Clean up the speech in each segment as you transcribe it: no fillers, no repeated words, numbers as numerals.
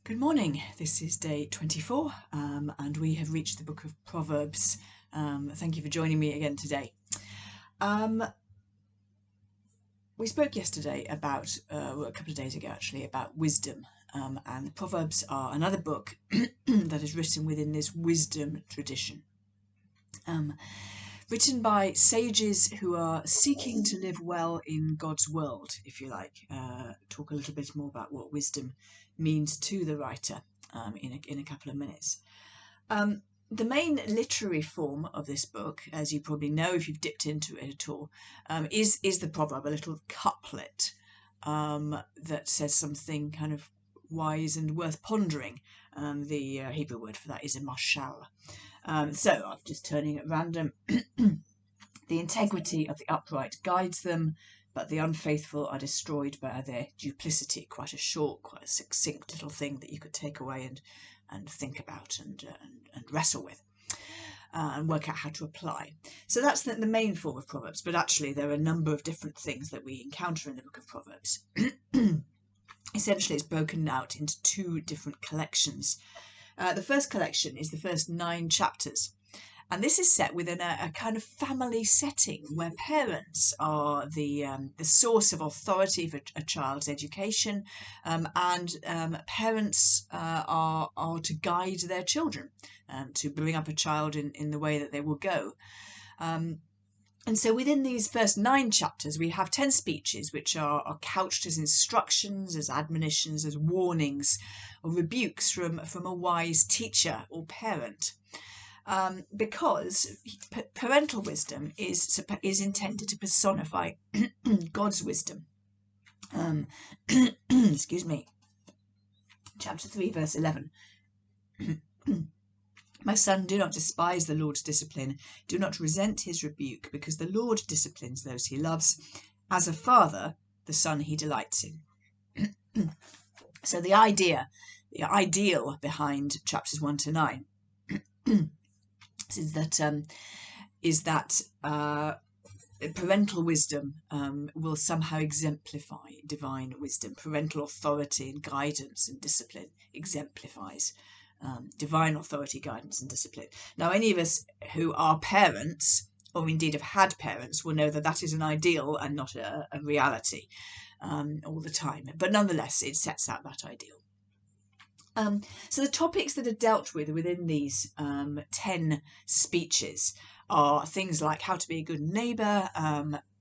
Good morning. This is day 24 and we have reached the book of Proverbs. Thank you for joining me again today. We spoke yesterday about, a couple of days ago actually, about wisdom, and the Proverbs are another book that is written within this wisdom tradition. Written by sages who are seeking to live well in God's world, if you like. Talk a little bit more about what wisdom means to the writer in a couple of minutes. The main literary form of this book, as you probably know if you've dipped into it at all, is the proverb, a little couplet that says something kind of wise and worth pondering. The Hebrew word for that is a mashal. So I'm just turning at random. The integrity of the upright guides them, but the unfaithful are destroyed by their duplicity. Quite a short, quite a succinct little thing that you could take away and think about and wrestle with and work out how to apply. So that's the main form of Proverbs, but actually there are a number of different things that we encounter in the book of Proverbs. Essentially, it's broken out into two different collections. The first collection is the first 9 chapters. And this is set within a kind of family setting where parents are the source of authority for a child's education, and parents are to guide their children, to bring up a child in the way that they will go. And so within these first 9 chapters, we have 10 speeches which are couched as instructions, as admonitions, as warnings, or rebukes from a wise teacher or parent. Because parental wisdom is intended to personify God's wisdom. Excuse me. Chapter 3, verse 11. My son, do not despise the Lord's discipline. Do not resent his rebuke, because the Lord disciplines those he loves. As a father, the son he delights in. So the ideal behind chapters 1 to 9 is that parental wisdom will somehow exemplify divine wisdom. Parental authority and guidance and discipline exemplifies divine authority, guidance and discipline. Now, any of us who are parents, or indeed have had parents, will know that that is an ideal and not a reality all the time. But nonetheless, it sets out that ideal. So the topics that are dealt with within these 10 speeches are things like how to be a good neighbour,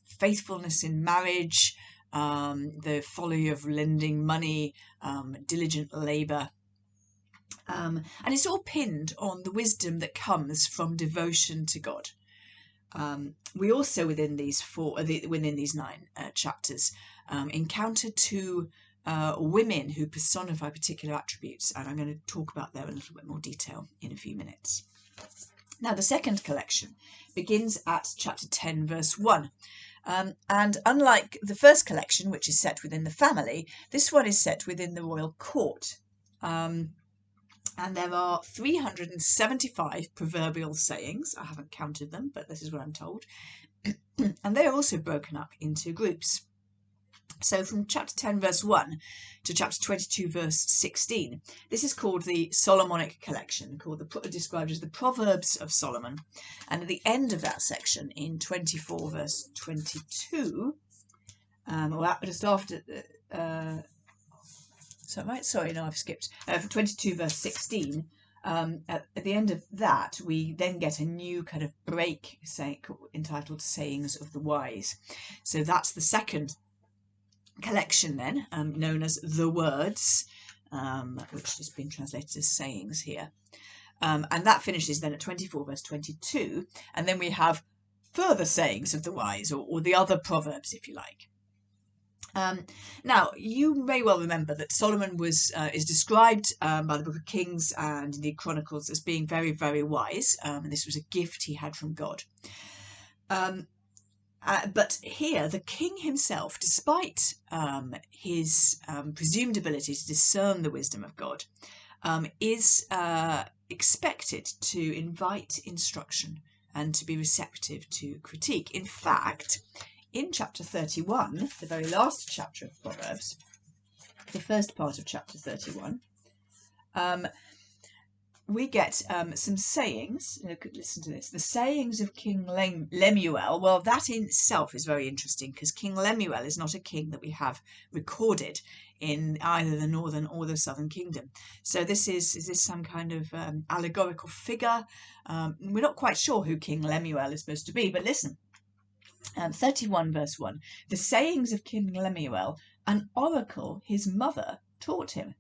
faithfulness in marriage, the folly of lending money, diligent labour. And it's all pinned on the wisdom that comes from devotion to God. We also, within these 9 chapters, encounter 2 women who personify particular attributes, and I'm going to talk about them in a little bit more detail in a few minutes. Now, the second collection begins at chapter 10, verse 1. And unlike the first collection, which is set within the family, this one is set within the royal court. And there are 375 proverbial sayings. I haven't counted them, but this is what I'm told. And they are also broken up into groups. So from chapter 10, verse 1 to chapter 22, verse 16, this is called the Solomonic collection, described as the Proverbs of Solomon. And at the end of that section, in 24, verse 22, or just after... Is that right? Sorry, no, I've skipped. From 22, verse 16, at the end of that, we then get a new kind of break entitled Sayings of the Wise. So that's the second collection then, known as The Words, which has been translated as sayings here. And that finishes then at 24, verse 22. And then we have further sayings of the wise, or the other proverbs, if you like. Now, you may well remember that Solomon is described by the Book of Kings and indeed Chronicles as being very, very wise. And this was a gift he had from God. But here, the king himself, despite his presumed ability to discern the wisdom of God, is expected to invite instruction and to be receptive to critique. In fact, in chapter 31, the very last chapter of Proverbs, the first part of chapter 31, we get some sayings. Listen to this. The sayings of King Lemuel. Well, that in itself is very interesting because King Lemuel is not a king that we have recorded in either the northern or the southern kingdom. So is this some kind of allegorical figure? We're not quite sure who King Lemuel is supposed to be, but listen. 31 verse 1. The sayings of King Lemuel, an oracle his mother taught him.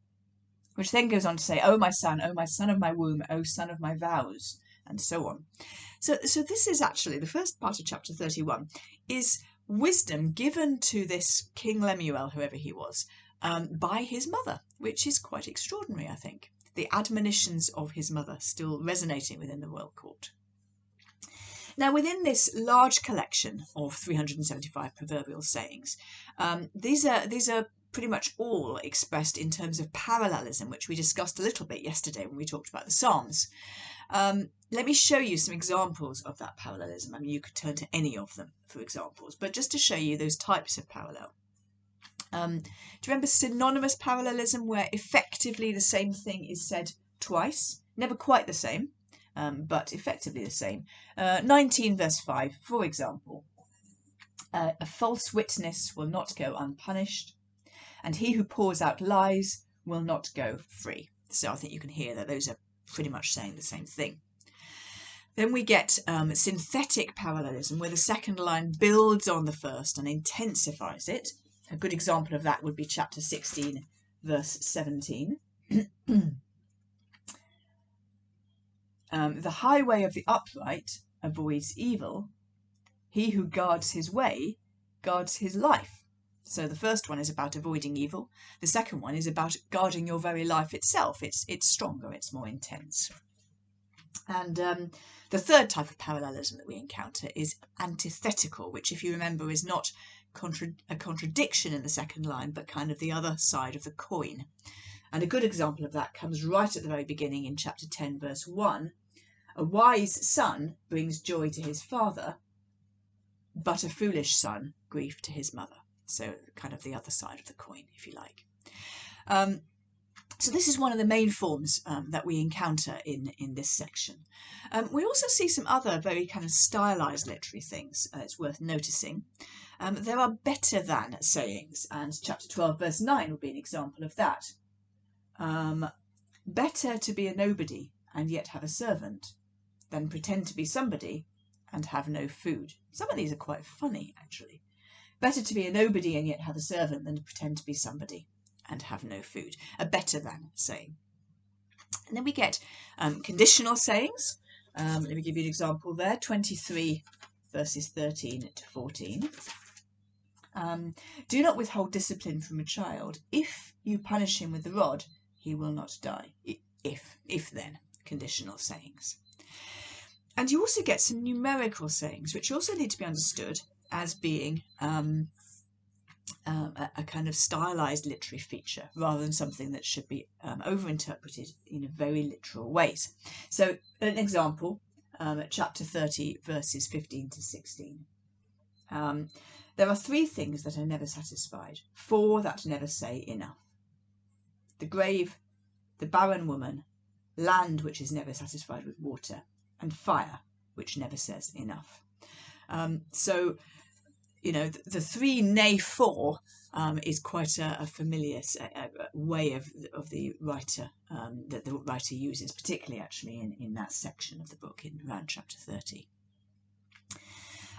Which then goes on to say, O my son of my womb, O son of my vows, and so on. So this is actually, the first part of chapter 31, is wisdom given to this King Lemuel, whoever he was, by his mother, which is quite extraordinary, I think. The admonitions of his mother still resonating within the royal court. Now, within this large collection of 375 proverbial sayings, these are pretty much all expressed in terms of parallelism, which we discussed a little bit yesterday when we talked about the Psalms. Let me show you some examples of that parallelism. I mean, you could turn to any of them for examples, but just to show you those types of parallel. Do you remember synonymous parallelism, where effectively the same thing is said twice? Never quite the same, but effectively the same. 19 verse 5, for example. A false witness will not go unpunished, and he who pours out lies will not go free. So I think you can hear that those are pretty much saying the same thing. Then we get synthetic parallelism, where the second line builds on the first and intensifies it. A good example of that would be chapter 16, verse 17. The highway of the upright avoids evil. He who guards his way guards his life. So the first one is about avoiding evil. The second one is about guarding your very life itself. It's stronger, it's more intense. And the third type of parallelism that we encounter is antithetical, which, if you remember, is not a contradiction in the second line, but kind of the other side of the coin. And a good example of that comes right at the very beginning in chapter 10, verse 1. A wise son brings joy to his father, but a foolish son grief to his mother. So kind of the other side of the coin, if you like. So this is one of the main forms that we encounter in this section. We also see some other very kind of stylized literary things it's worth noticing. There are better than sayings, and chapter 12 verse 9 would be an example of that. Better to be a nobody and yet have a servant than pretend to be somebody and have no food. Some of these are quite funny, actually. Better to be a nobody and yet have a servant than to pretend to be somebody and have no food. A better than saying. And then we get conditional sayings. Let me give you an example there. 23 verses 13 to 14. Do not withhold discipline from a child. If you punish him with the rod, he will not die. If then, conditional sayings. And you also get some numerical sayings, which also need to be understood as being a kind of stylized literary feature, rather than something that should be overinterpreted in a very literal ways. So an example, chapter 30, verses 15 to 16. There are 3 things that are never satisfied, 4 that never say enough. The grave, the barren woman, land which is never satisfied with water, and fire which never says enough. So, you know, the 3 nay 4 is quite a familiar way of the writer, that the writer uses, particularly actually in that section of the book in around chapter 30.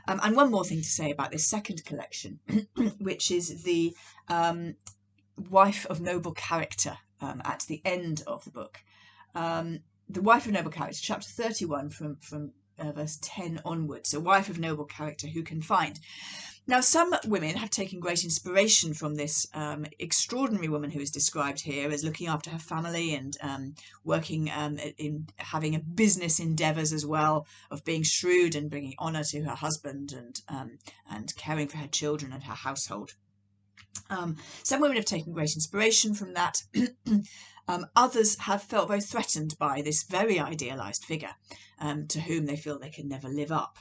And one more thing to say about this second collection, which is the wife of noble character at the end of the book. The wife of noble character, chapter 31 from verse 10 onwards. A wife of noble character who can find. Now, some women have taken great inspiration from this extraordinary woman who is described here as looking after her family and working in having a business endeavours as well, of being shrewd and bringing honour to her husband and caring for her children and her household. Some women have taken great inspiration from that. Others have felt very threatened by this very idealised figure to whom they feel they can never live up.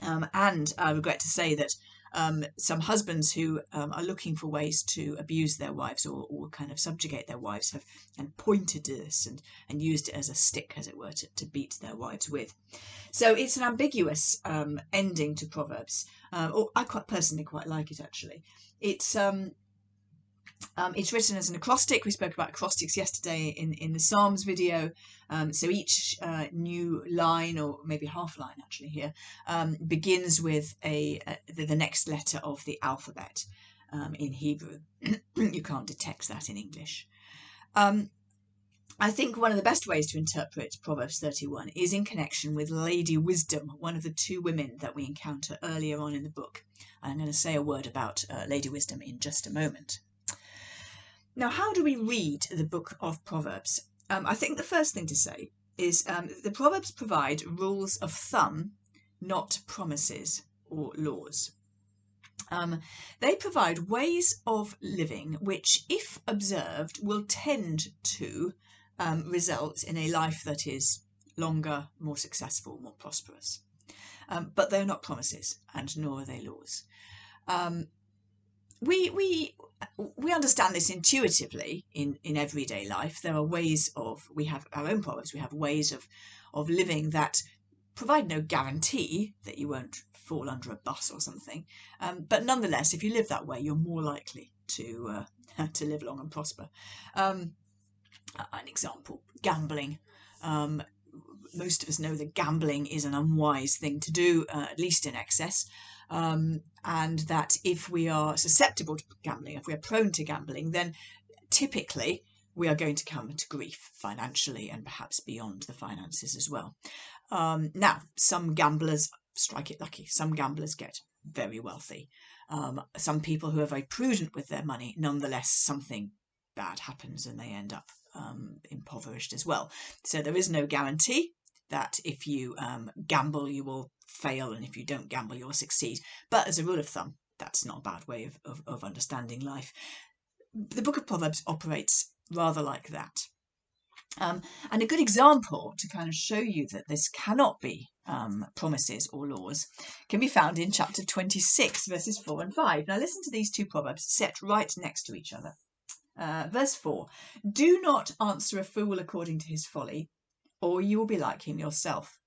And I regret to say that Some husbands who are looking for ways to abuse their wives or kind of subjugate their wives have and pointed to this and used it as a stick, as it were, to beat their wives with. So it's an ambiguous ending to Proverbs. Or I personally quite like it, actually. It's written as an acrostic. We spoke about acrostics yesterday in the Psalms video. So each new line, or maybe half line actually here, begins with the next letter of the alphabet in Hebrew. You can't detect that in English. I think one of the best ways to interpret Proverbs 31 is in connection with Lady Wisdom, one of the two women that we encounter earlier on in the book. I'm going to say a word about Lady Wisdom in just a moment. Now, how do we read the book of Proverbs? I think the first thing to say is the Proverbs provide rules of thumb, not promises or laws. They provide ways of living which, if observed, will tend to result in a life that is longer, more successful, more prosperous. But they're not promises, and nor are they laws. We understand this intuitively in everyday life. There are ways we have our own Proverbs, we have ways of living that provide no guarantee that you won't fall under a bus or something. But nonetheless, if you live that way, you're more likely to live long and prosper. An example, gambling. Most of us know that gambling is an unwise thing to do, at least in excess. And that if we are susceptible to gambling, if we are prone to gambling, then typically we are going to come to grief financially and perhaps beyond the finances as well. Now, some gamblers strike it lucky. Some gamblers get very wealthy. Some people who are very prudent with their money, nonetheless, something bad happens and they end up impoverished as well. So there is no guarantee that if you gamble, you will fail, and if you don't gamble, you'll succeed. But as a rule of thumb, that's not a bad way of understanding life. The book of Proverbs operates rather like that. And a good example to kind of show you that this cannot be promises or laws can be found in chapter 26, verses 4 and 5. Now listen to these two proverbs set right next to each other. Verse 4, do not answer a fool according to his folly, or you will be like him yourself.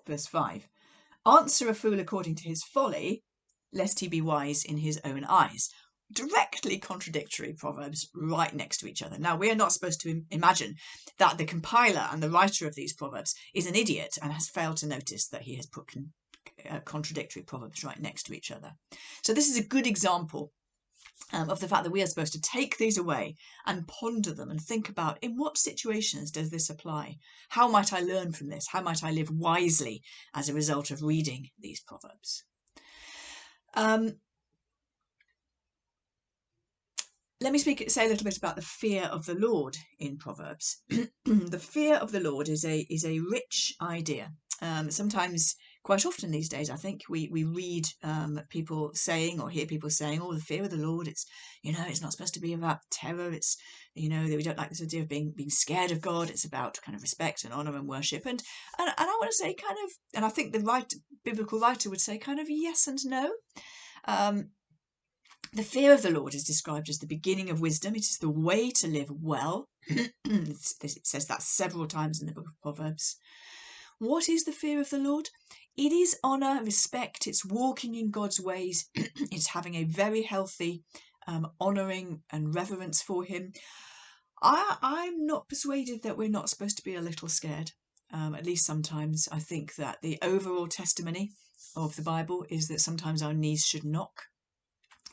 Verse 5, answer a fool according to his folly, lest he be wise in his own eyes. Directly contradictory proverbs right next to each other. Now, we are not supposed to imagine that the compiler and the writer of these proverbs is an idiot and has failed to notice that he has put contradictory proverbs right next to each other. So this is a good example of the fact that we are supposed to take these away and ponder them and think about, in what situations does this apply? How might I learn from this? How might I live wisely as a result of reading these proverbs? Let me say a little bit about the fear of the Lord in Proverbs. The fear of the Lord is a rich idea. Sometimes, quite often these days, I think we read people saying or hear people saying, "Oh, the fear of the Lord. It's it's not supposed to be about terror. It's that we don't like this idea of being scared of God. It's about kind of respect and honor and worship." And I want to say kind of, and I think the biblical writer would say kind of yes and no. The fear of the Lord is described as the beginning of wisdom. It is the way to live well. It says that several times in the book of Proverbs. What is the fear of the Lord? It is honour, respect. It's walking in God's ways. It's having a very healthy honouring and reverence for him. I'm not persuaded that we're not supposed to be a little scared. At least sometimes. I think that the overall testimony of the Bible is that sometimes our knees should knock.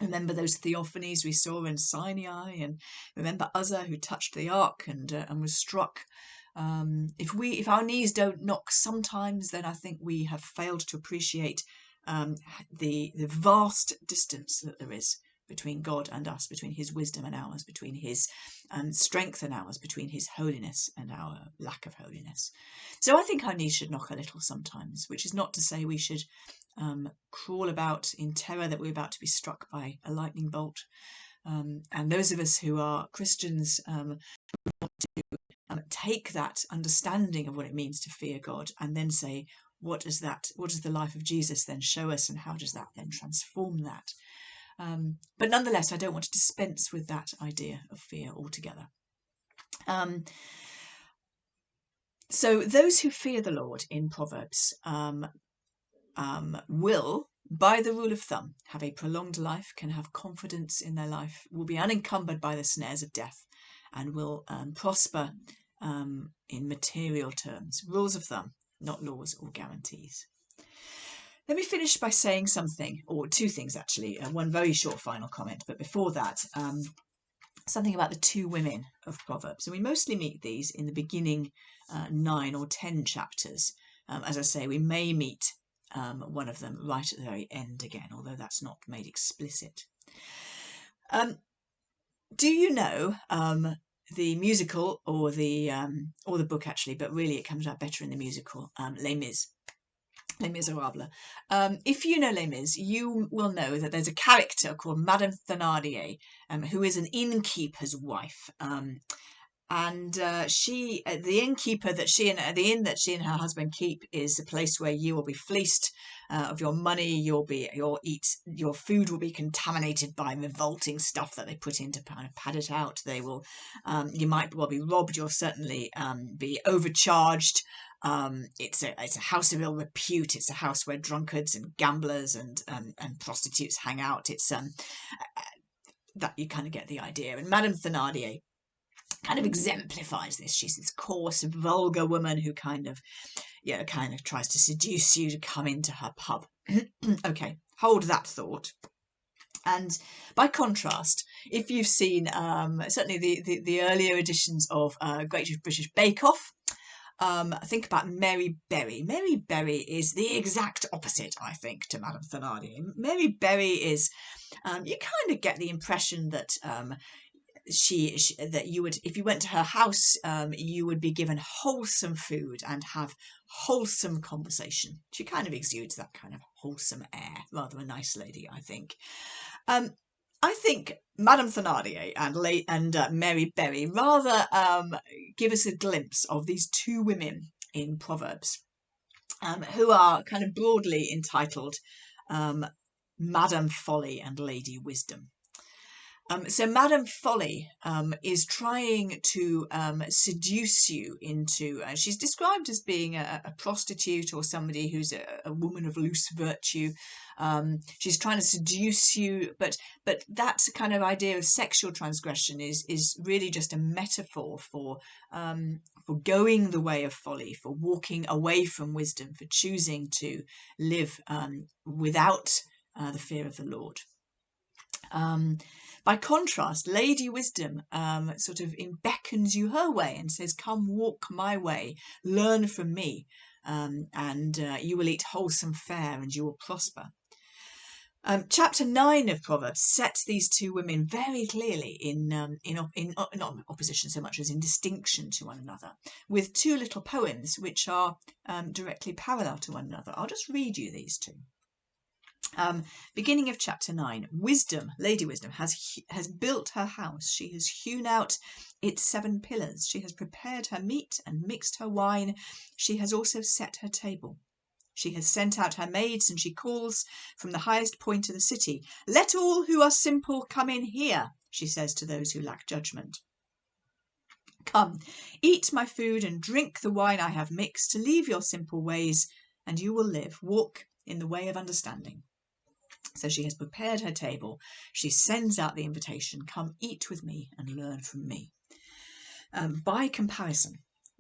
Remember those theophanies we saw in Sinai, and remember Uzzah who touched the ark and was struck. If our knees don't knock sometimes, then I think we have failed to appreciate the vast distance that there is between God and us, between his wisdom and ours, between his strength and ours, between his holiness and our lack of holiness. So I think our knees should knock a little sometimes, which is not to say we should crawl about in terror that we're about to be struck by a lightning bolt. And those of us who are Christians want to take that understanding of what it means to fear God and then say, what does the life of Jesus then show us, and how does that then transform that? But nonetheless, I don't want to dispense with that idea of fear altogether. So those who fear the Lord in Proverbs will, by the rule of thumb, have a prolonged life, can have confidence in their life, will be unencumbered by the snares of death, and will prosper in material terms. Rules of thumb, not laws or guarantees. Let me finish by saying something, or two things actually, one very short final comment, but before that, something about the two women of Proverbs. And we mostly meet these in the beginning 9 or 10 chapters. As I say, we may meet one of them right at the very end again, although that's not made explicit. Do you know the musical or the book actually, but really it comes out better in the musical, Les Mis? Les Miserables. If you know Les Mis, you will know that there's a character called Madame Thénardier, who is an innkeeper's wife. And the innkeeper that the inn that she and her husband keep is a place where you will be fleeced of your money. Your food will be contaminated by revolting stuff that they put in to kind of pad it out. They will, you might well be robbed. You'll certainly be overcharged. It's a house of ill repute. It's a house where drunkards and gamblers and prostitutes hang out. It's that you kind of get the idea. And Madame Thénardier kind of exemplifies this. She's this coarse, vulgar woman who kind of tries to seduce you to come into her pub. Okay, hold that thought. And by contrast, if you've seen certainly the earlier editions of Great British Bake Off, think about Mary Berry. Mary Berry is the exact opposite, I think, to Madame Thénardier. Mary Berry is, you kind of get the impression that that you would, if you went to her house, you would be given wholesome food and have wholesome conversation. She kind of exudes that kind of wholesome air. Rather a nice lady, I think. I think Madame Thénardier and Mary Berry rather give us a glimpse of these two women in Proverbs, who are kind of broadly entitled Madame Folly and Lady Wisdom. So Madame Folly is trying to seduce you into, she's described as being a prostitute or somebody who's a woman of loose virtue. She's trying to seduce you, but that kind of idea of sexual transgression is really just a metaphor for going the way of folly, for walking away from wisdom, for choosing to live without the fear of the Lord. By contrast, Lady Wisdom sort of beckons you her way and says, come walk my way, learn from me, and you will eat wholesome fare and you will prosper. Chapter 9 of Proverbs sets these two women very clearly in not opposition so much as in distinction to one another, with two little poems which are directly parallel to one another. I'll just read you these two. Beginning of chapter 9, Wisdom, Lady Wisdom, has built her house. She has hewn out its 7 pillars. She has prepared her meat and mixed her wine. She has also set her table. She has sent out her maids, and she calls from the highest point of the city. Let all who are simple come in here, she says to those who lack judgment. Come, eat my food and drink the wine I have mixed. Leave your simple ways, and you will live. Walk in the way of understanding. So she has prepared her table. She sends out the invitation, come eat with me and learn from me. By comparison,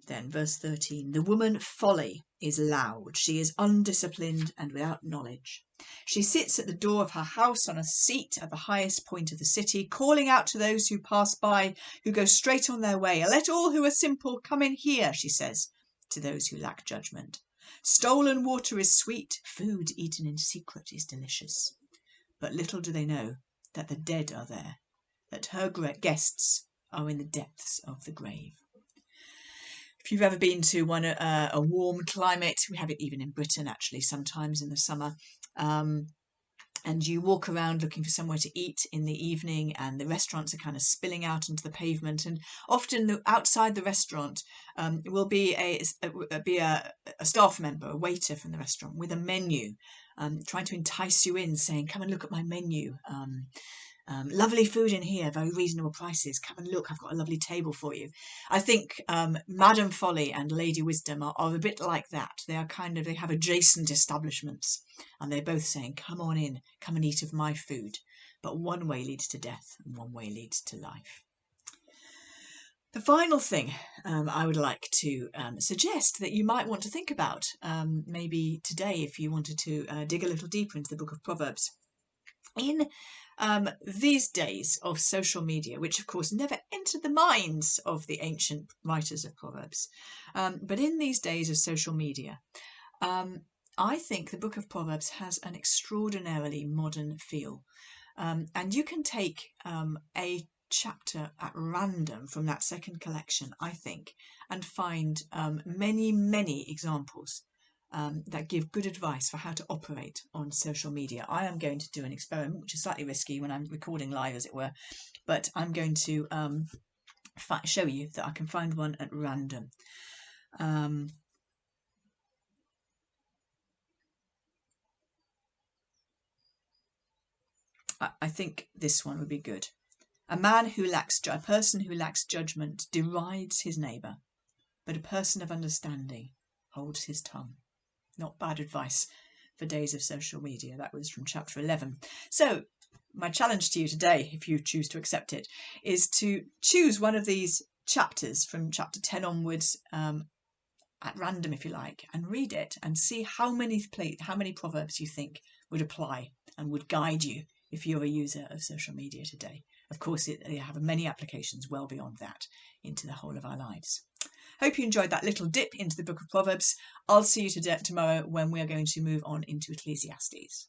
then, verse 13, the woman Folly is loud. She is undisciplined and without knowledge. She sits at the door of her house on a seat at the highest point of the city, calling out to those who pass by, who go straight on their way. Let all who are simple come in here, she says to those who lack judgment. Stolen water is sweet. Food eaten in secret is delicious. But little do they know that the dead are there, that her guests are in the depths of the grave. If you've ever been to a warm climate, we have it even in Britain actually sometimes in the summer, and you walk around looking for somewhere to eat in the evening, and the restaurants are kind of spilling out into the pavement, and often outside the restaurant will be a staff member, a waiter from the restaurant with a menu, trying to entice you in, saying, come and look at my menu. Lovely food in here, very reasonable prices. Come and look, I've got a lovely table for you. I think Madam Folly and Lady Wisdom are a bit like that. They have adjacent establishments, and they're both saying, come on in, come and eat of my food. But one way leads to death and one way leads to life. The final thing I would like to suggest that you might want to think about, maybe today if you wanted to dig a little deeper into the book of Proverbs. In these days of social media, which of course never entered the minds of the ancient writers of Proverbs, but in these days of social media, I think the book of Proverbs has an extraordinarily modern feel. And you can take a chapter at random from that second collection, I think, and find many, many examples that give good advice for how to operate on social media. I am going to do an experiment, which is slightly risky when I'm recording live, as it were, but I'm going to show you that I can find one at random. I think this one would be good. A person who lacks judgment derides his neighbour, but a person of understanding holds his tongue. Not bad advice for days of social media. That was from chapter 11. So my challenge to you today, if you choose to accept it, is to choose one of these chapters from chapter 10 onwards at random, if you like, and read it and see how many proverbs you think would apply and would guide you if you're a user of social media today. Of course, they have many applications well beyond that into the whole of our lives. Hope you enjoyed that little dip into the book of Proverbs. I'll see you tomorrow when we are going to move on into Ecclesiastes.